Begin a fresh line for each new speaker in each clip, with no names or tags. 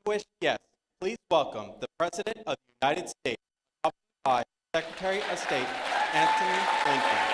Distinguished guests, please welcome the President of the United States, accompanied by Secretary of State Anthony Blinken.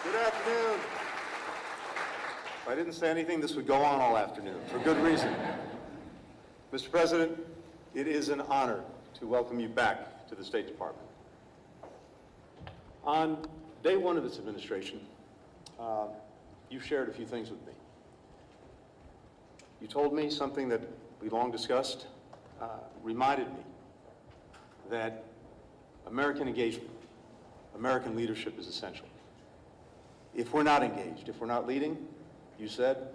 Good afternoon. If I didn't say anything, this would go on all afternoon, for good reason. Mr. President, it is an honor to welcome you back to the State Department. On day one of this administration, you shared a few things with me. You told me something that we long discussed, reminded me that American engagement, American leadership is essential. If we're not engaged, if we're not leading, you said,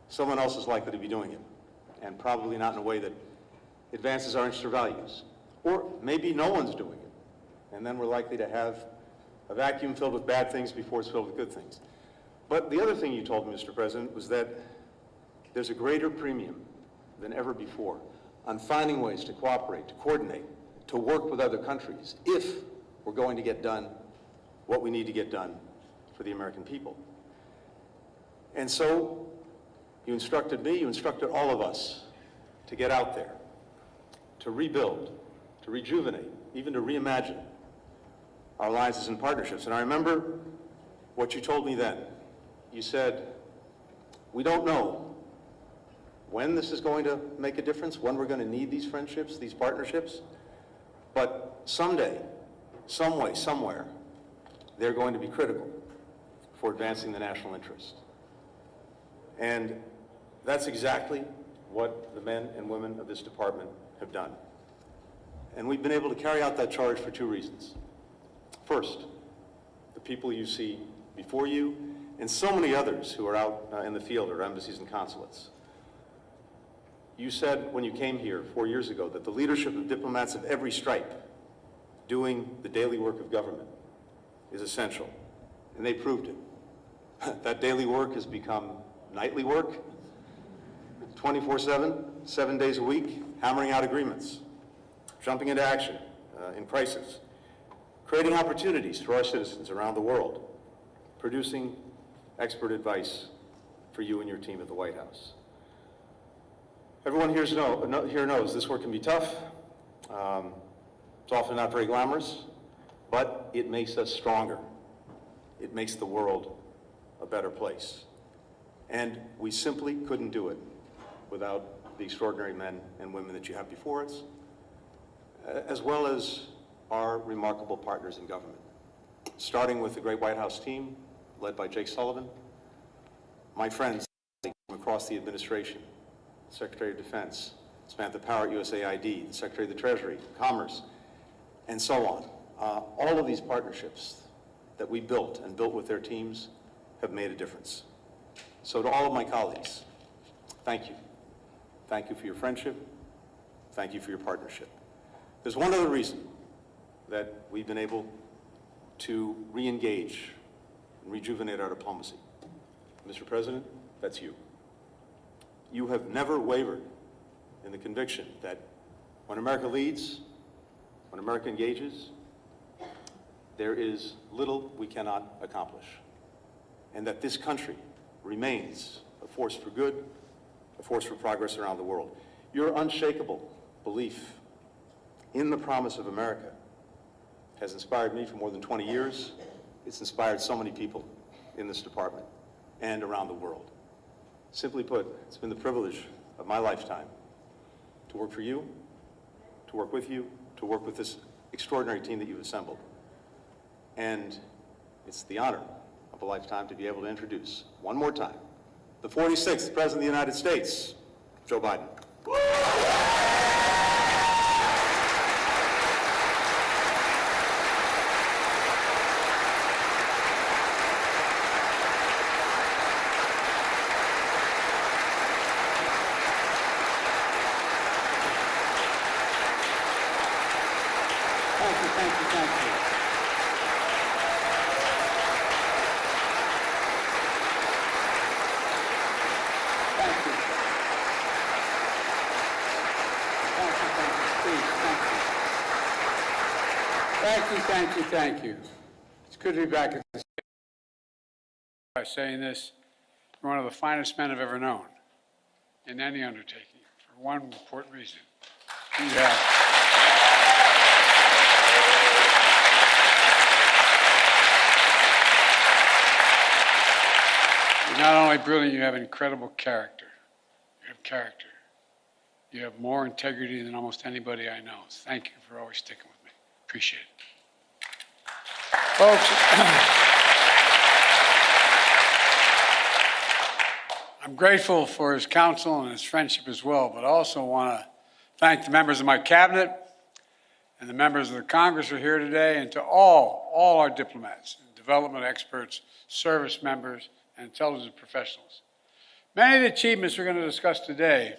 someone else is likely to be doing it, and probably not in a way that advances our interests or values. Or maybe no one's doing it, and then we're likely to have a vacuum filled with bad things before it's filled with good things. But the other thing you told me, Mr. President, was that there's a greater premium than ever before on finding ways to cooperate, to coordinate, to work with other countries, if we're going to get done what we need to get done for the American people. And so you instructed me, you instructed all of us to get out there, to rebuild, to rejuvenate, even to reimagine our alliances and partnerships. And I remember what you told me then. You said, we don't know when this is going to make a difference, when we're going to need these friendships, these partnerships, but someday, some way, somewhere, they're going to be critical for advancing the national interest. And that's exactly what the men and women of this department have done. And we've been able to carry out that charge for two reasons. First, the people you see before you, and so many others who are out in the field at embassies and consulates. You said when you came here 4 years ago that the leadership of diplomats of every stripe doing the daily work of government is essential, and they proved it. That daily work has become nightly work, 24/7, 7 days a week, hammering out agreements, jumping into action in crisis, creating opportunities for our citizens around the world, producing expert advice for you and your team at the White House. Everyone here knows this work can be tough. It's often not very glamorous, but it makes us stronger. It makes the world a better place. And we simply couldn't do it without the extraordinary men and women that you have before us, as well as our remarkable partners in government, starting with the great White House team, led by Jake Sullivan, my friends from across the administration, the Secretary of Defense, Samantha Power at USAID, the Secretary of the Treasury, Commerce, and so on. All of these partnerships that we built and built with their teams have made a difference. So to all of my colleagues, thank you. Thank you for your friendship. Thank you for your partnership. There's one other reason that we've been able to re-engage and rejuvenate our diplomacy. Mr. President, that's you. You have never wavered in the conviction that when America leads, when America engages, there is little we cannot accomplish, and that this country remains a force for good, a force for progress around the world. Your unshakable belief in the promise of America has inspired me for more than 20 years. It's inspired so many people in this department and around the world. Simply put, it's been the privilege of my lifetime to work for you, to work with you, to work with this extraordinary team that you've assembled. And it's the honor of a lifetime to be able to introduce, one more time, the 46th President of the United States, Joe Biden.
Thank you. It's good to be back at the stage. By saying this, you're one of the finest men I've ever known in any undertaking, for one important reason. You're not only brilliant, you have incredible character. You have character. You have more integrity than almost anybody I know. Thank you for always sticking with me. Appreciate it. Folks, I'm grateful for his counsel and his friendship as well, but I also want to thank the members of my cabinet and the members of the Congress who are here today, and to all our diplomats, development experts, service members, and intelligence professionals. Many of the achievements we're going to discuss today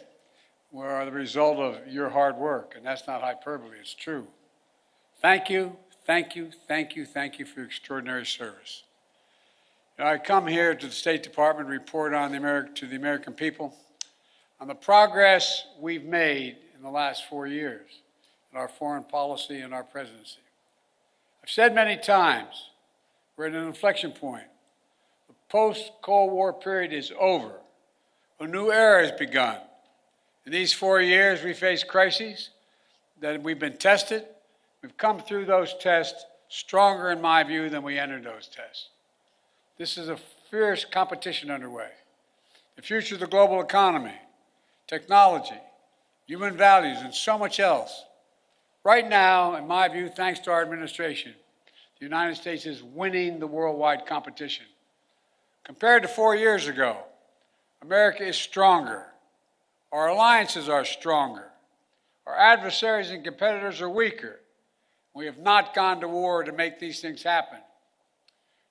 were the result of your hard work, and that's not hyperbole, it's true. Thank you. Thank you for your extraordinary service. I come here to the State Department to report on to the American people on the progress we've made in the last 4 years in our foreign policy and our presidency. I've said many times, we're at an inflection point. The post-Cold War period is over. A new era has begun. In these 4 years, we faced crises that we've been tested. We've come through those tests stronger, in my view, than we entered those tests. This is a fierce competition underway. The future of the global economy, technology, human values, and so much else. Right now, in my view, thanks to our administration, the United States is winning the worldwide competition. Compared to 4 years ago, America is stronger. Our alliances are stronger. Our adversaries and competitors are weaker. We have not gone to war to make these things happen.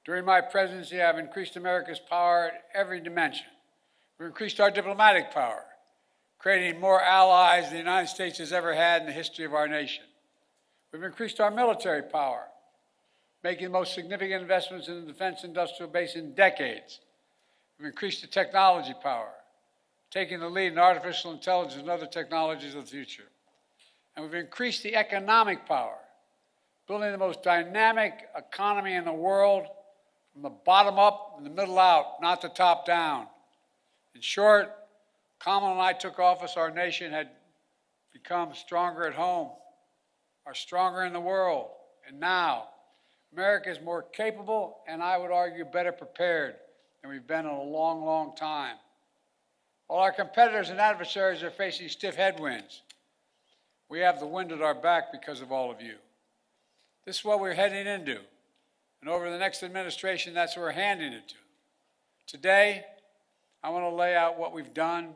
During my presidency, I've increased America's power at every dimension. We've increased our diplomatic power, creating more allies than the United States has ever had in the history of our nation. We've increased our military power, making the most significant investments in the defense industrial base in decades. We've increased the technology power, taking the lead in artificial intelligence and other technologies of the future. And we've increased the economic power, building the most dynamic economy in the world from the bottom up and the middle out, not the top down. In short, Kamala and I took office, our nation had become stronger at home, are stronger in the world. And now, America is more capable and I would argue better prepared than we've been in a long, long time. While our competitors and adversaries are facing stiff headwinds, we have the wind at our back because of all of you. This is what we're heading into. And over the next administration, that's what we're handing it to. Today, I want to lay out what we've done,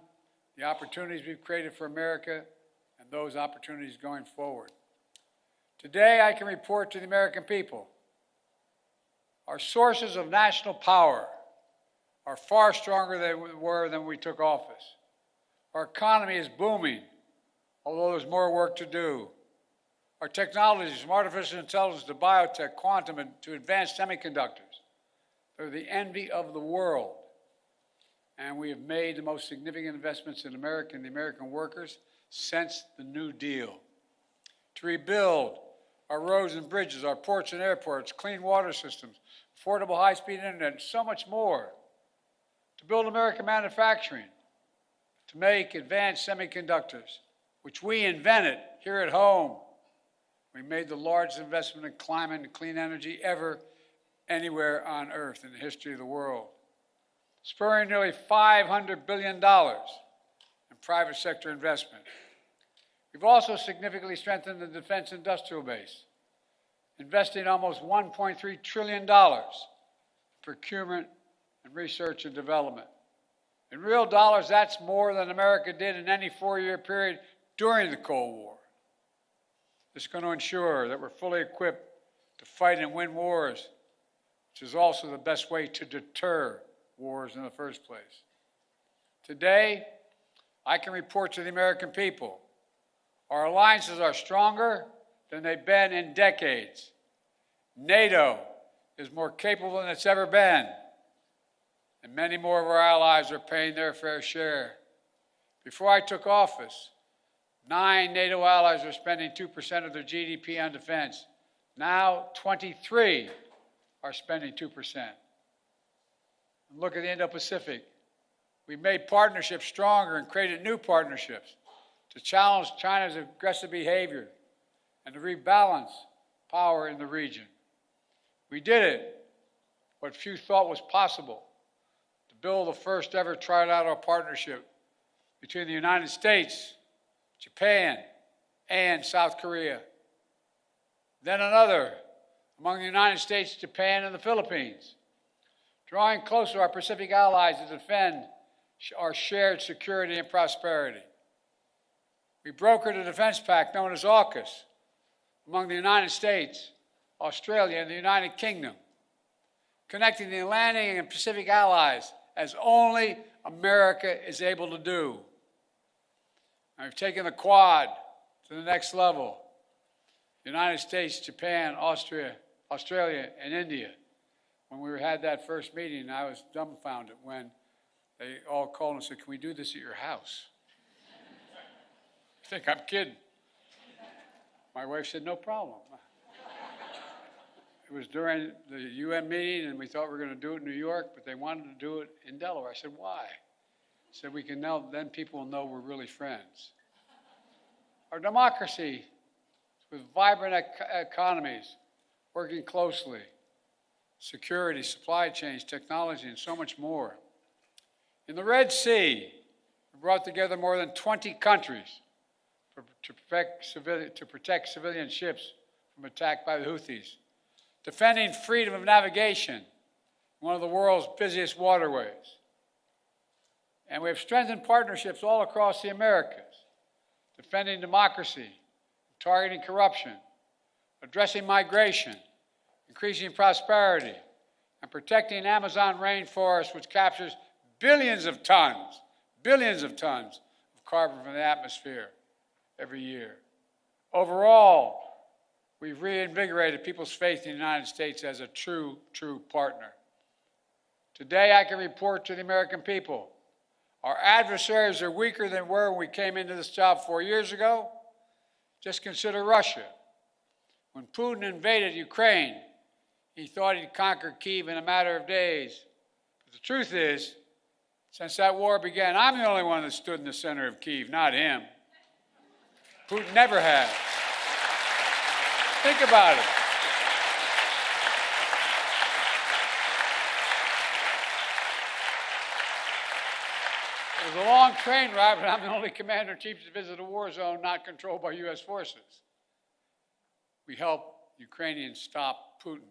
the opportunities we've created for America, and those opportunities going forward. Today, I can report to the American people, our sources of national power are far stronger than we were when we took office. Our economy is booming, although there's more work to do. Our technologies, from artificial intelligence to biotech, quantum, and to advanced semiconductors, they're the envy of the world. And we have made the most significant investments in America and the American workers since the New Deal. To rebuild our roads and bridges, our ports and airports, clean water systems, affordable high-speed internet, and so much more. To build American manufacturing, to make advanced semiconductors, which we invented here at home. We made the largest investment in climate and clean energy ever anywhere on Earth in the history of the world, spurring nearly $500 billion in private sector investment. We've also significantly strengthened the defense industrial base, investing almost $1.3 trillion in procurement and research and development. In real dollars, that's more than America did in any four-year period during the Cold War. This is going to ensure that we're fully equipped to fight and win wars, which is also the best way to deter wars in the first place. Today, I can report to the American people, our alliances are stronger than they've been in decades. NATO is more capable than it's ever been, and many more of our allies are paying their fair share. Before I took office, 9 NATO allies were spending 2% of their GDP on defense. Now 23 are spending 2%. And look at the Indo-Pacific. We've made partnerships stronger and created new partnerships to challenge China's aggressive behavior and to rebalance power in the region. We did it, what few thought was possible, to build the first ever trilateral partnership between the United States, Japan, and South Korea. Then another among the United States, Japan, and the Philippines, drawing closer our Pacific allies to defend our shared security and prosperity. We brokered a defense pact known as AUKUS among the United States, Australia, and the United Kingdom, connecting the Atlantic and Pacific allies as only America is able to do. And we've taken the Quad to the next level. The United States, Japan, Australia, and India. When we had that first meeting, I was dumbfounded when they all called and said, "Can we do this at your house?" I think I'm kidding. My wife said, "No problem." It was during the UN meeting, and we thought we were going to do it in New York, but they wanted to do it in Delaware. I said, "Why?" I said, "We can know, then people will know we're really friends." Our democracy, with vibrant economies, working closely, security, supply chains, technology, and so much more. In the Red Sea, we brought together more than 20 countries to protect civilian ships from attack by the Houthis, defending freedom of navigation in one of the world's busiest waterways. And we have strengthened partnerships all across the Americas, defending democracy, targeting corruption, addressing migration, increasing prosperity, and protecting Amazon rainforest, which captures billions of tons of carbon from the atmosphere every year. Overall, we've reinvigorated people's faith in the United States as a true partner. Today, I can report to the American people, our adversaries are weaker than were when we came into this job 4 years ago. Just consider Russia. When Putin invaded Ukraine, he thought he'd conquer Kyiv in a matter of days. But the truth is, since that war began, I'm the only one that stood in the center of Kyiv, not him. Putin never has. Think about it. It was a long train ride, but I'm the only commander-in-chief to visit a war zone not controlled by U.S. forces. We helped Ukrainians stop Putin.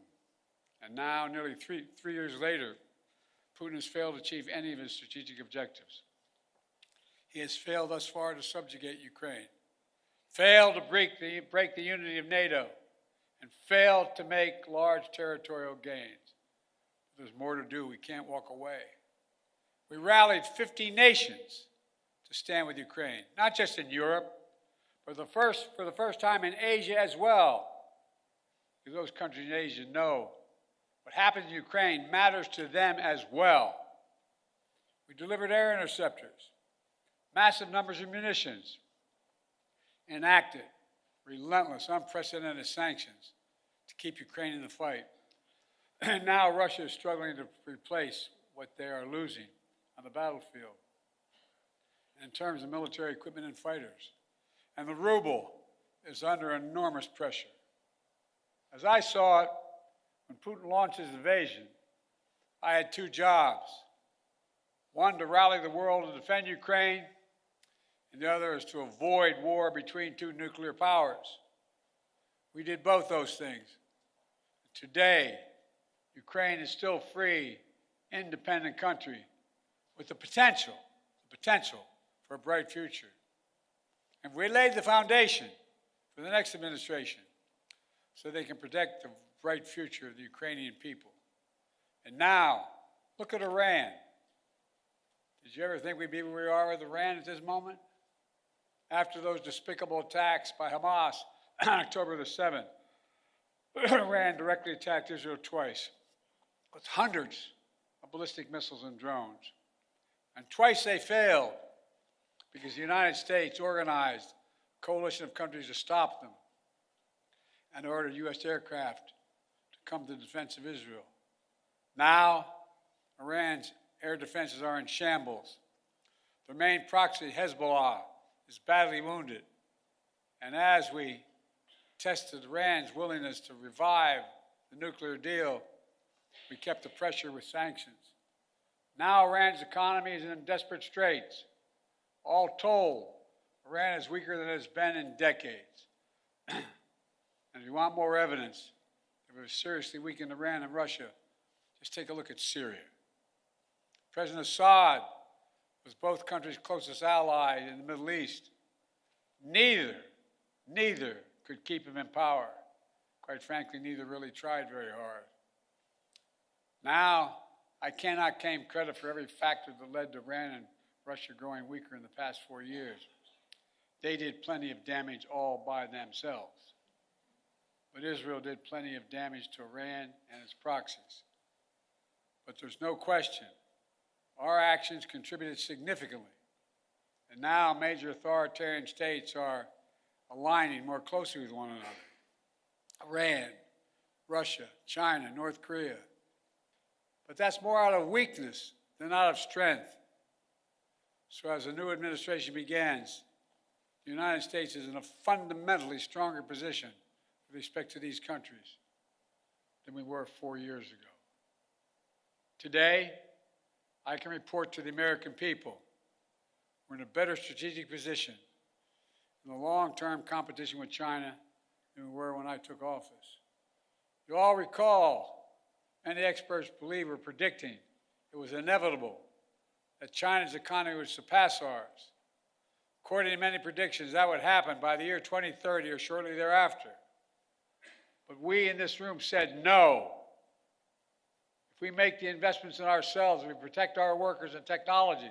And now, nearly three years later, Putin has failed to achieve any of his strategic objectives. He has failed thus far to subjugate Ukraine, failed to break the unity of NATO, and failed to make large territorial gains. There's more to do. We can't walk away. We rallied 50 nations to stand with Ukraine, not just in Europe, but for the first time in Asia as well. Because those countries in Asia know what happens in Ukraine matters to them as well. We delivered air interceptors, massive numbers of munitions, enacted relentless, unprecedented sanctions to keep Ukraine in the fight. And now Russia is struggling to replace what they are losing on the battlefield in terms of military equipment and fighters. And the ruble is under enormous pressure. As I saw it, when Putin launched his invasion, I had two jobs. One, to rally the world to defend Ukraine, and the other is to avoid war between two nuclear powers. We did both those things Today, Ukraine is still a free, independent country with the potential for a bright future. And we laid the foundation for the next administration so they can protect the bright future of the Ukrainian people. And now, look at Iran. Did you ever think we'd be where we are with Iran at this moment? After those despicable attacks by Hamas on October the 7th, Iran directly attacked Israel twice with hundreds of ballistic missiles and drones. And twice they failed because the United States organized a coalition of countries to stop them and ordered U.S. aircraft to come to the defense of Israel. Now, Iran's air defenses are in shambles. Their main proxy, Hezbollah, is badly wounded. And as we tested Iran's willingness to revive the nuclear deal, we kept the pressure with sanctions. Now Iran's economy is in desperate straits. All told, Iran is weaker than it has been in decades. And if you want more evidence that we've seriously weakened Iran and Russia, just take a look at Syria. President Assad was both countries' closest ally in the Middle East. Neither could keep him in power. Quite frankly, neither really tried very hard. Now, I cannot claim credit for every factor that led to Iran and Russia growing weaker in the past 4 years. They did plenty of damage all by themselves. But Israel did plenty of damage to Iran and its proxies. But there's no question, our actions contributed significantly. And now major authoritarian states are aligning more closely with one another. Iran, Russia, China, North Korea. But that's more out of weakness than out of strength. So as the new administration begins, the United States is in a fundamentally stronger position with respect to these countries than we were 4 years ago. Today, I can report to the American people we're in a better strategic position in the long-term competition with China than we were when I took office. You all recall, many experts believe were predicting it was inevitable that China's economy would surpass ours. According to many predictions, that would happen by the year 2030 or shortly thereafter. But we in this room said no. If we make the investments in ourselves, we protect our workers and technologies,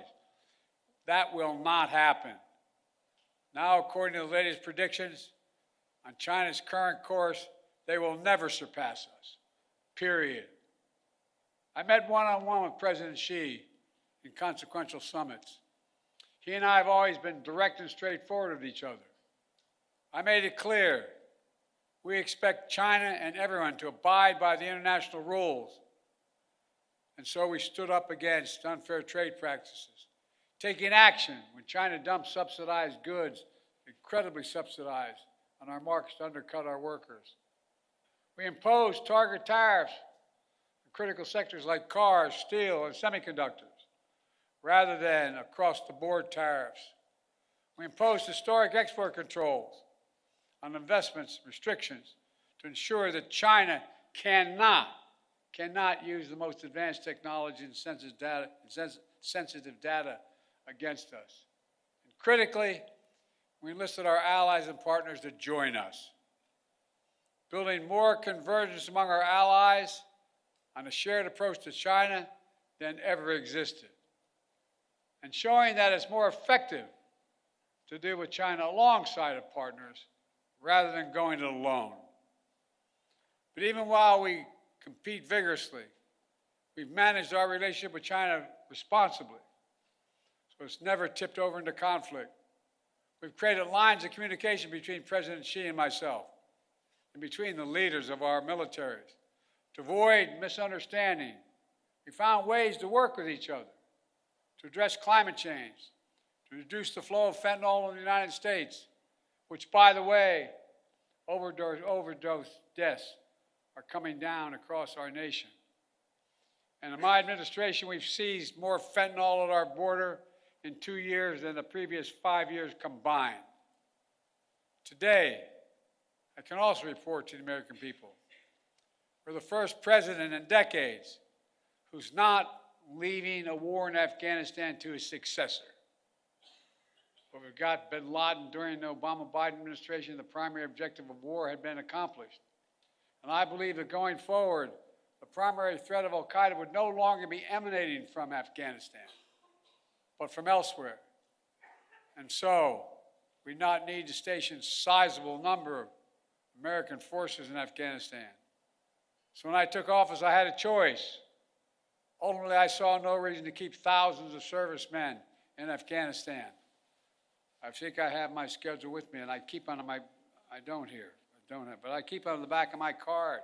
that will not happen. Now, according to the latest predictions, on China's current course, they will never surpass us, period. I met one-on-one with President Xi in consequential summits. He and I have always been direct and straightforward with each other. I made it clear we expect China and everyone to abide by the international rules. And so we stood up against unfair trade practices, taking action when China dumps subsidized goods, incredibly subsidized, on our markets to undercut our workers. We imposed target tariffs in critical sectors like cars, steel, and semiconductors, rather than across-the-board tariffs. We imposed historic export controls on investments, restrictions, to ensure that China cannot use the most advanced technology and sensitive data against us. And critically, we enlisted our allies and partners to join us, building more convergence among our allies on a shared approach to China than ever existed, and showing that it's more effective to deal with China alongside of partners rather than going it alone. But even while we compete vigorously, we've managed our relationship with China responsibly, so it's never tipped over into conflict. We've created lines of communication between President Xi and myself, and between the leaders of our militaries, to avoid misunderstanding. We found ways to work with each other, to address climate change, to reduce the flow of fentanyl in the United States, which, by the way, overdose deaths are coming down across our nation. And in my administration, we've seized more fentanyl at our border in 2 years than the previous 5 years combined. Today, I can also report to the American people We're the first president in decades who's not leaving a war in Afghanistan to his successor. But we've got bin Laden during the Obama-Biden administration. The primary objective of war had been accomplished. And I believe that going forward, the primary threat of al-Qaeda would no longer be emanating from Afghanistan, but from elsewhere. And so, we not need to station a sizable number of American forces in Afghanistan. So when I took office, I had a choice. Ultimately, I saw no reason to keep thousands of servicemen in Afghanistan. I think I have my schedule with me, and I keep on my, I don't here, I don't have, but I keep on the back of my card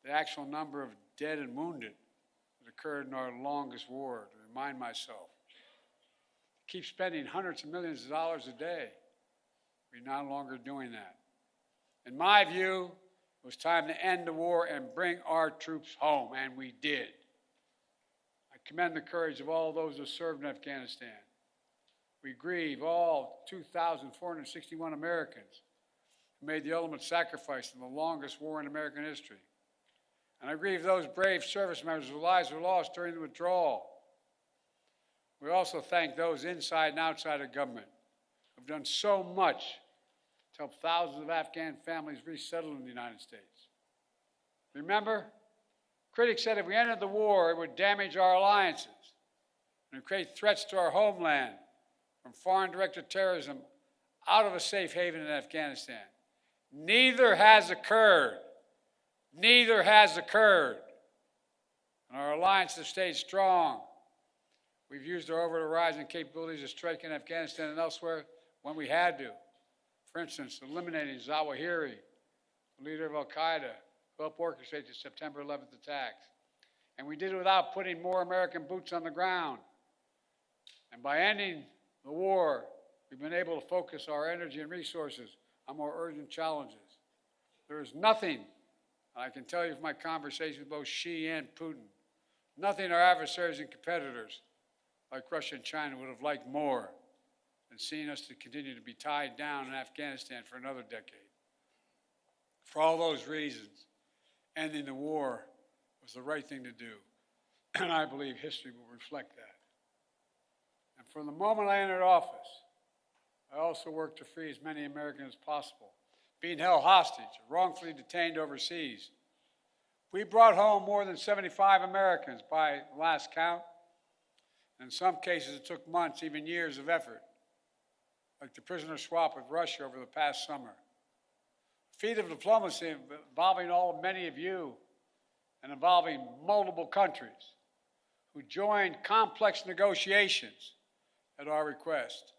the actual number of dead and wounded that occurred in our longest war, to remind myself. Keep spending hundreds of millions of dollars a day. We're no longer doing that. In my view, it was time to end the war and bring our troops home, and we did. I commend the courage of all those who served in Afghanistan. We grieve all 2,461 Americans who made the ultimate sacrifice in the longest war in American history. And I grieve those brave service members whose lives were lost during the withdrawal. We also thank those inside and outside of government who have done so much to help thousands of Afghan families resettle in the United States. Remember, critics said if we ended the war, it would damage our alliances and create threats to our homeland from foreign directed terrorism out of a safe haven in Afghanistan. Neither has occurred. Neither has occurred. And our alliance has stayed strong. We've used our over-the-horizon capabilities to strike in Afghanistan and elsewhere when we had to. For instance, eliminating Zawahiri, the leader of al-Qaeda, who helped orchestrate the September 11th attacks. And we did it without putting more American boots on the ground. And by ending the war, we've been able to focus our energy and resources on more urgent challenges. There is nothing, I can tell you from my conversations with both Xi and Putin, nothing our adversaries and competitors like Russia and China would have liked more than seeing us to continue to be tied down in Afghanistan for another decade. For all those reasons, ending the war was the right thing to do, and I believe history will reflect that. And from the moment I entered office, I also worked to free as many Americans as possible being held hostage or wrongfully detained overseas. We brought home more than 75 Americans by last count. In some cases, it took months, even years of effort, like the prisoner swap with Russia over the past summer. A feat of diplomacy involving many of you and involving multiple countries who joined complex negotiations at our request.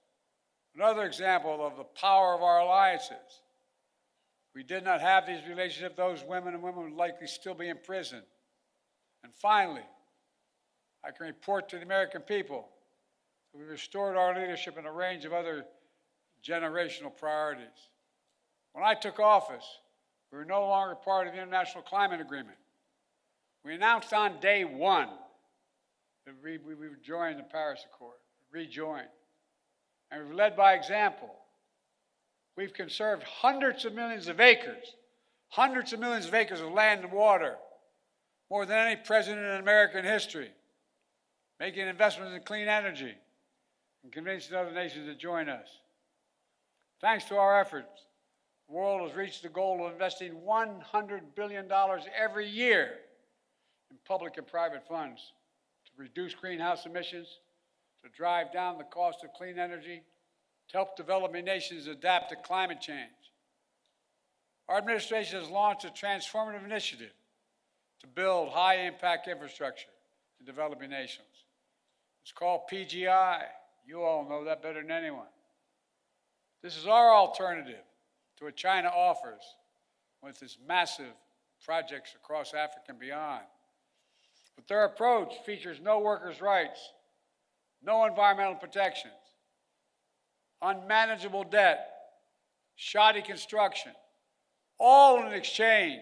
Another example of the power of our alliances. We did not have these relationships, those women and women would likely still be in prison. And finally, I can report to the American people that we restored our leadership in a range of other generational priorities. When I took office, we were no longer part of the International Climate Agreement. We announced on day one that we would join the Paris Accord, rejoin. And we've led by example. We've conserved hundreds of millions of acres of land and water, more than any president in American history, making investments in clean energy and convincing other nations to join us. Thanks to our efforts, the world has reached the goal of investing $100 billion every year in public and private funds to reduce greenhouse emissions, to drive down the cost of clean energy, to help developing nations adapt to climate change. Our administration has launched a transformative initiative to build high-impact infrastructure in developing nations. It's called PGI. You all know that better than anyone. This is our alternative to what China offers with its massive projects across Africa and beyond. But their approach features no workers' rights, no environmental protections, unmanageable debt, shoddy construction, all in exchange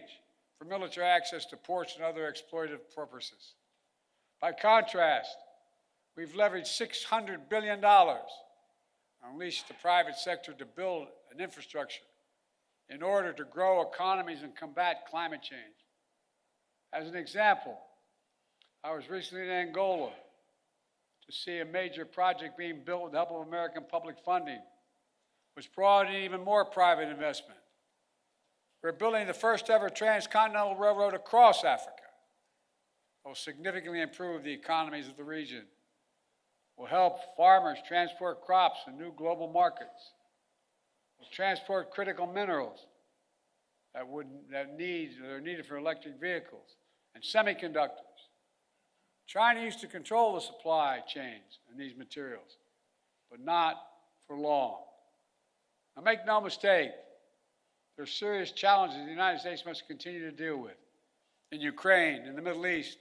for military access to ports and other exploitative purposes. By contrast, we've leveraged $600 billion and unleashed the private sector to build an infrastructure in order to grow economies and combat climate change. As an example, I was recently in Angola to see a major project being built with the help of American public funding, which brought in even more private investment. We're building the first ever transcontinental railroad across Africa. It will significantly improve the economies of the region, will help farmers transport crops to new global markets, will transport critical minerals that are needed for electric vehicles and semiconductors. China used to control the supply chains in these materials, but not for long. Now, make no mistake, there are serious challenges the United States must continue to deal with in Ukraine, in the Middle East,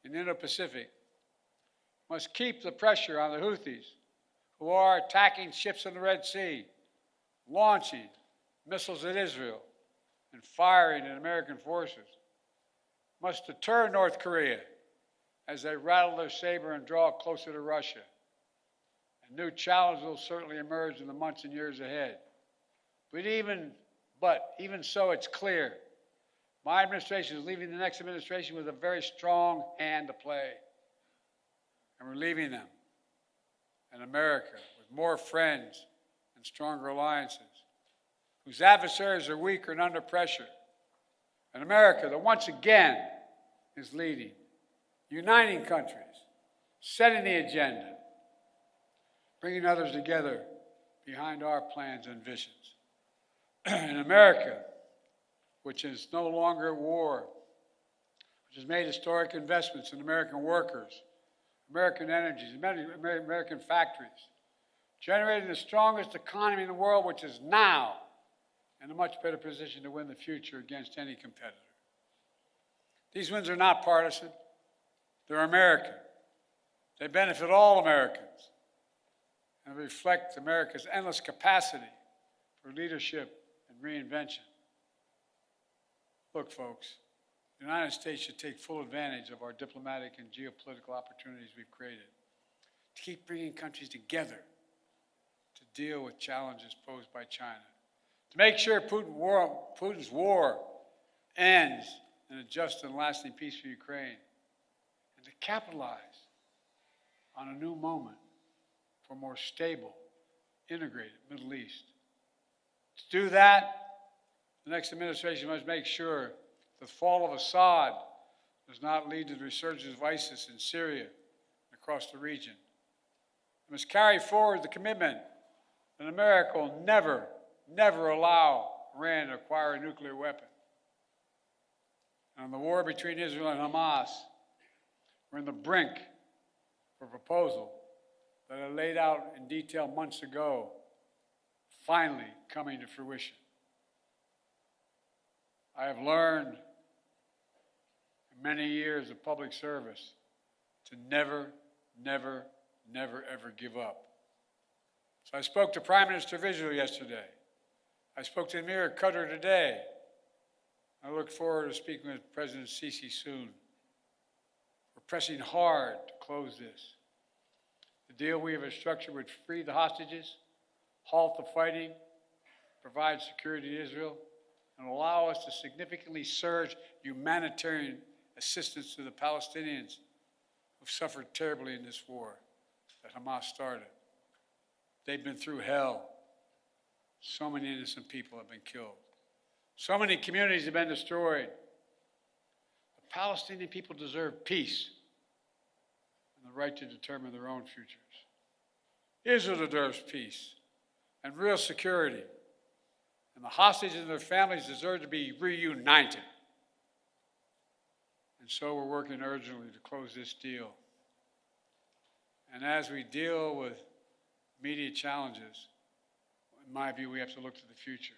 in the Indo-Pacific. Must keep the pressure on the Houthis, who are attacking ships in the Red Sea, launching missiles at Israel, and firing at American forces. Must deter North Korea as they rattle their saber and draw closer to Russia. And new challenges will certainly emerge in the months and years ahead. But even so, it's clear my administration is leaving the next administration with a very strong hand to play. And we're leaving them in America with more friends and stronger alliances, whose adversaries are weaker and under pressure. An America that once again is leading, uniting countries, setting the agenda, bringing others together behind our plans and visions. An America which is no longer at war, which has made historic investments in American workers, American energies, American factories, generating the strongest economy in the world, which is now in a much better position to win the future against any competitor. These wins are not partisan. They're American. They benefit all Americans and reflect America's endless capacity for leadership and reinvention. Look, folks, the United States should take full advantage of our diplomatic and geopolitical opportunities we've created to keep bringing countries together to deal with challenges posed by China, to make sure Putin's war ends in a just and lasting peace for Ukraine, and to capitalize on a new moment for a more stable, integrated Middle East. To do that, the next administration must make sure the fall of Assad does not lead to the resurgence of ISIS in Syria and across the region. It must carry forward the commitment that America will never allow Iran to acquire a nuclear weapon. And on the war between Israel and Hamas, we're on the brink of a proposal that I laid out in detail months ago, finally coming to fruition. I have learned in many years of public service to never, ever give up. So I spoke to Prime Minister of Israel yesterday. I spoke to Emir Qatar today. I look forward to speaking with President Sisi soon. We're pressing hard to close this. The deal we have structured would free the hostages, halt the fighting, provide security to Israel, and allow us to significantly surge humanitarian assistance to the Palestinians who've suffered terribly in this war that Hamas started. They've been through hell. So many innocent people have been killed. So many communities have been destroyed. The Palestinian people deserve peace and the right to determine their own futures. Israel deserves peace and real security. And the hostages and their families deserve to be reunited. And so we're working urgently to close this deal. And as we deal with immediate challenges, in my view, we have to look to the future.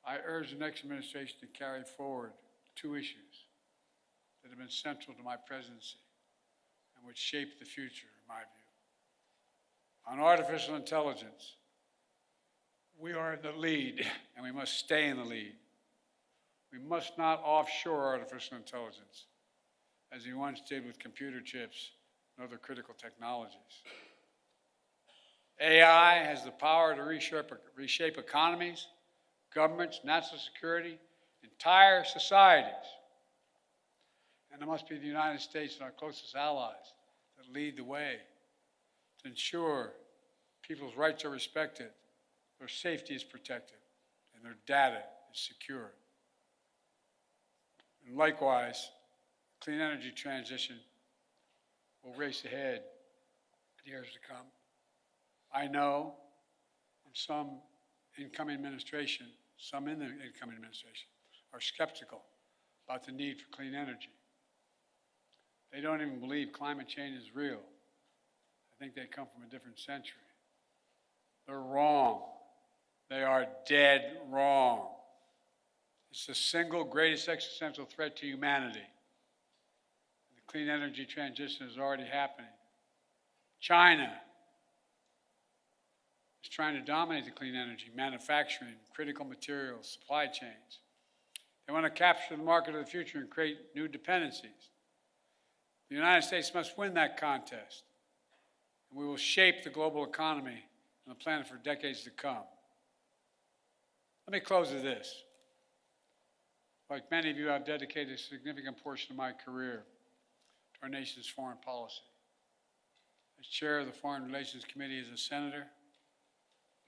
I urge the next administration to carry forward two issues that have been central to my presidency and which shape the future, in my view. On artificial intelligence, we are in the lead, and we must stay in the lead. We must not offshore artificial intelligence, as we once did with computer chips and other critical technologies. AI has the power to reshape economies, governments, national security, entire societies. And it must be the United States and our closest allies that lead the way to ensure people's rights are respected, their safety is protected, and their data is secure. And likewise, clean energy transition will race ahead in years to come. I know some in the incoming administration are skeptical about the need for clean energy. They don't even believe climate change is real. I think they come from a different century. They're wrong. They are dead wrong. It's the single greatest existential threat to humanity. The clean energy transition is already happening. China is trying to dominate the clean energy, manufacturing, critical materials, supply chains. They want to capture the market of the future and create new dependencies. The United States must win that contest, and we will shape the global economy and the planet for decades to come. Let me close with this. Like many of you, I've dedicated a significant portion of my career to our nation's foreign policy. As chair of the Foreign Relations Committee as a senator,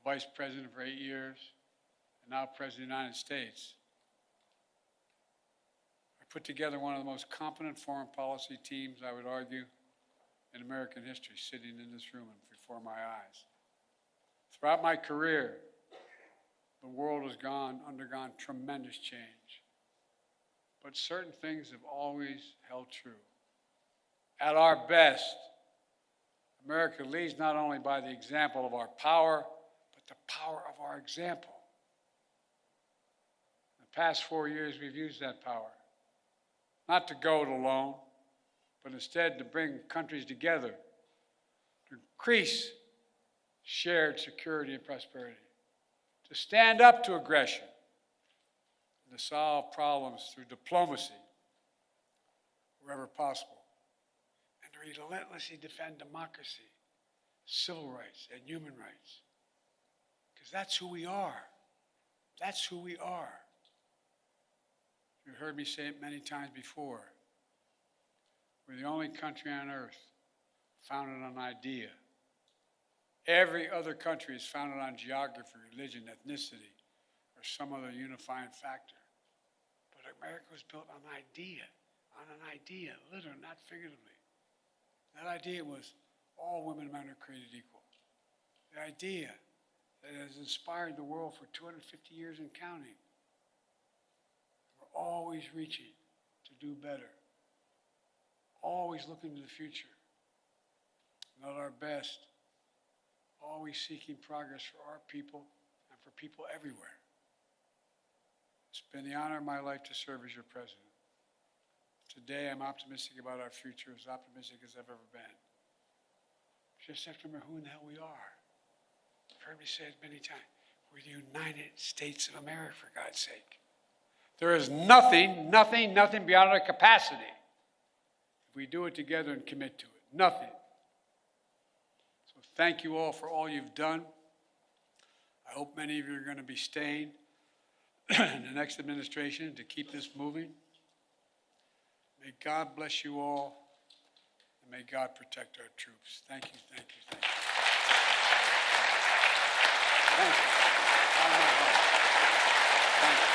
vice president for 8 years, and now president of the United States, I put together one of the most competent foreign policy teams, I would argue, in American history, sitting in this room and before my eyes. Throughout my career, the world has undergone tremendous change. But certain things have always held true. At our best, America leads not only by the example of our power, but the power of our example. In the past 4 years, we've used that power, not to go it alone, but instead to bring countries together, to increase shared security and prosperity, to stand up to aggression, and to solve problems through diplomacy wherever possible, and to relentlessly defend democracy, civil rights, and human rights. Because that's who we are. That's who we are. You've heard me say it many times before. We're the only country on earth founded on idea. Every other country is founded on geography, religion, ethnicity, or some other unifying factor. But America was built on an idea, literally, not figuratively. That idea was all women and men are created equal. The idea that has inspired the world for 250 years and counting. We're always reaching to do better, always looking to the future, and at our best, always seeking progress for our people and for people everywhere. It's been the honor of my life to serve as your president. Today, I'm optimistic about our future, as optimistic as I've ever been. Just have to remember who in the hell we are. You've heard me say it many times. We're the United States of America, for God's sake. There is nothing beyond our capacity if we do it together and commit to it. Nothing. So thank you all for all you've done. I hope many of you are going to be staying in the next administration to keep this moving. May God bless you all, and may God protect our troops. Thank you, thank you, thank you. Thank you. Thank you.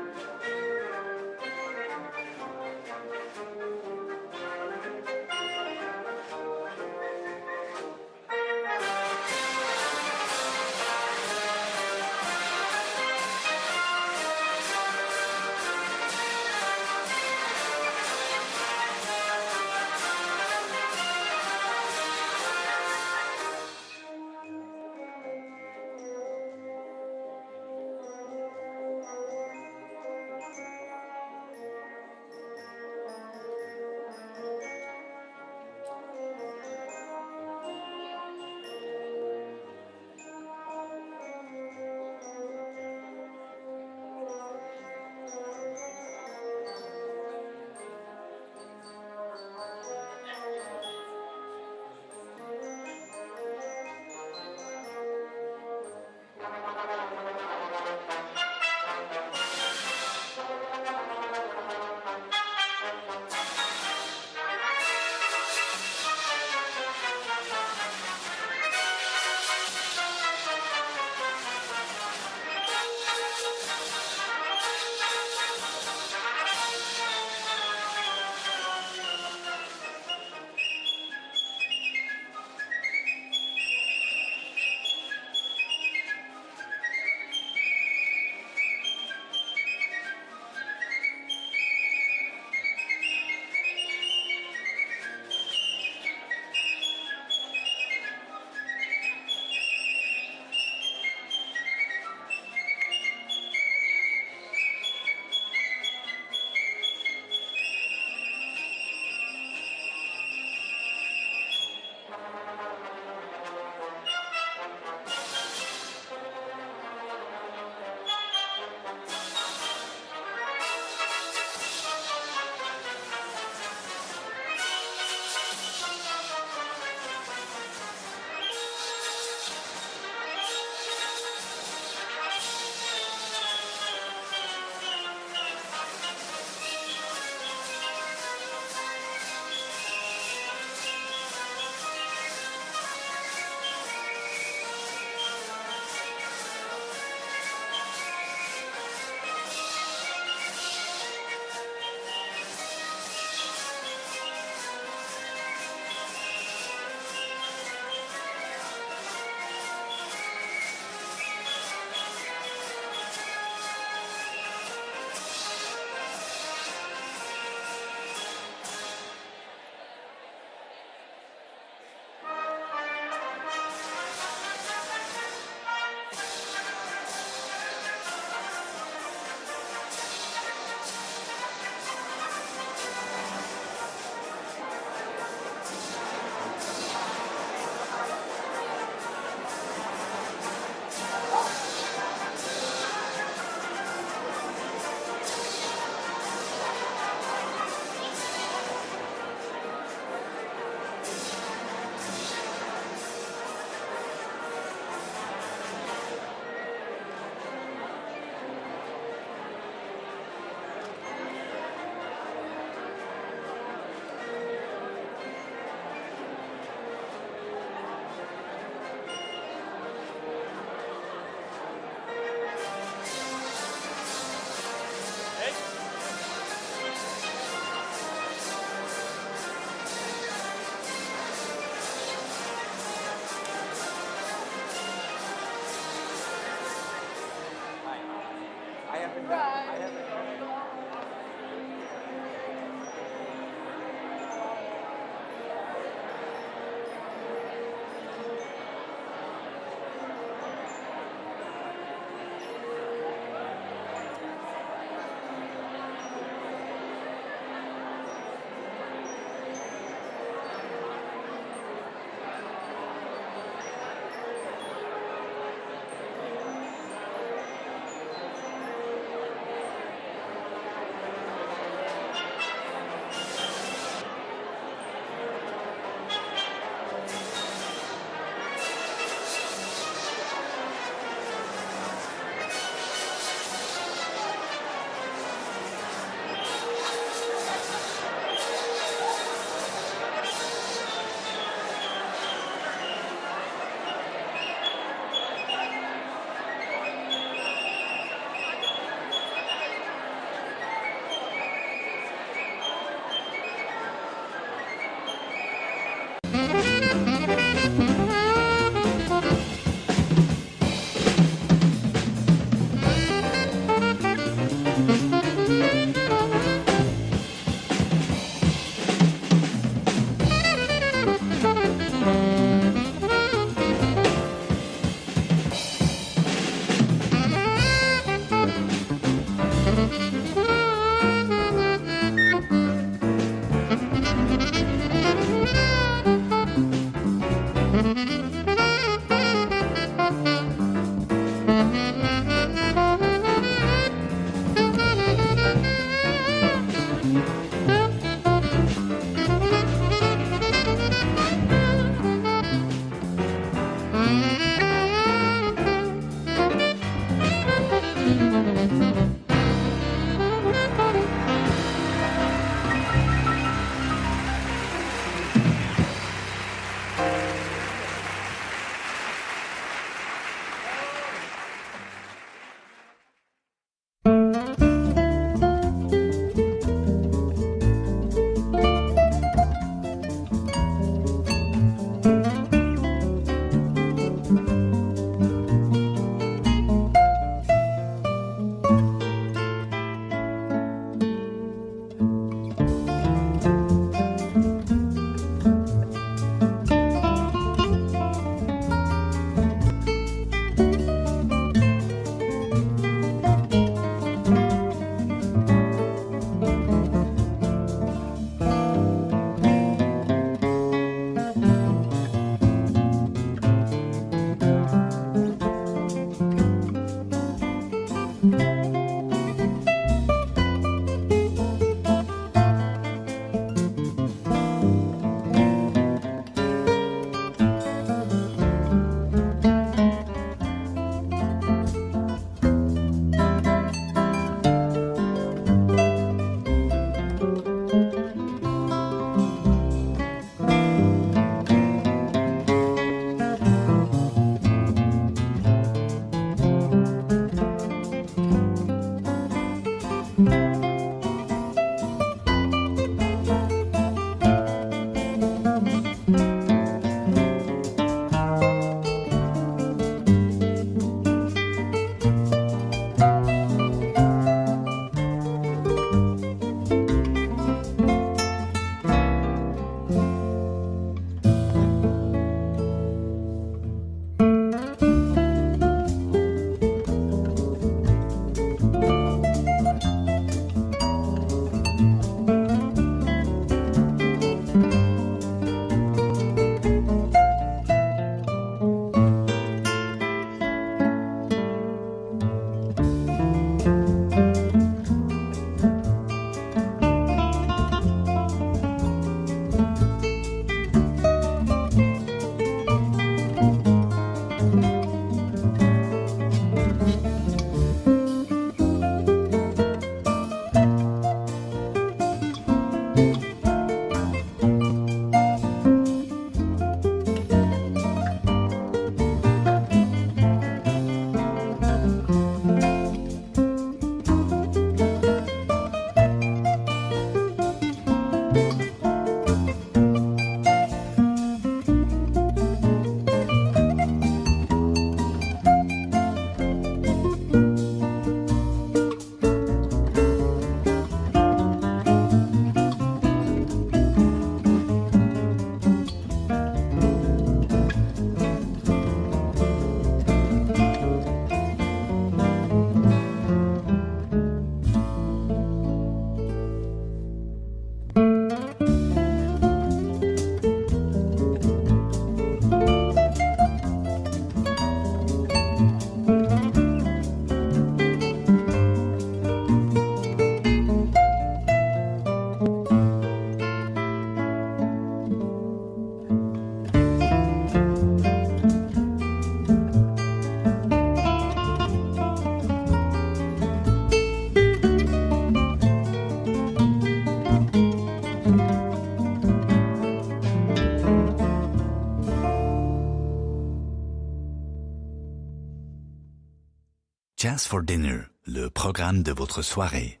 Jazz for Dinner, le programme de votre soirée.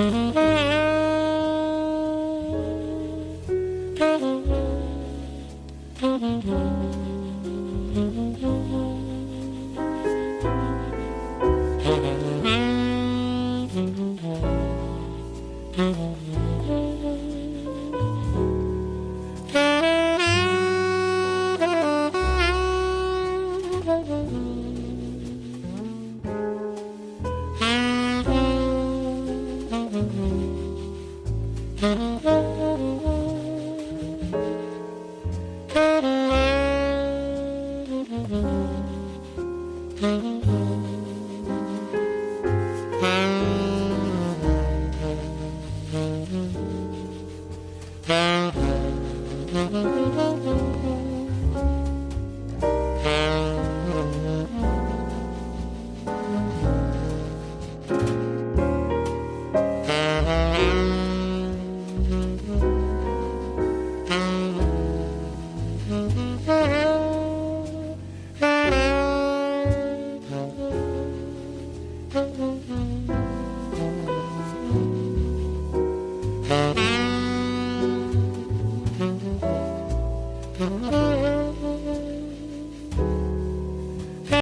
Mm-hmm.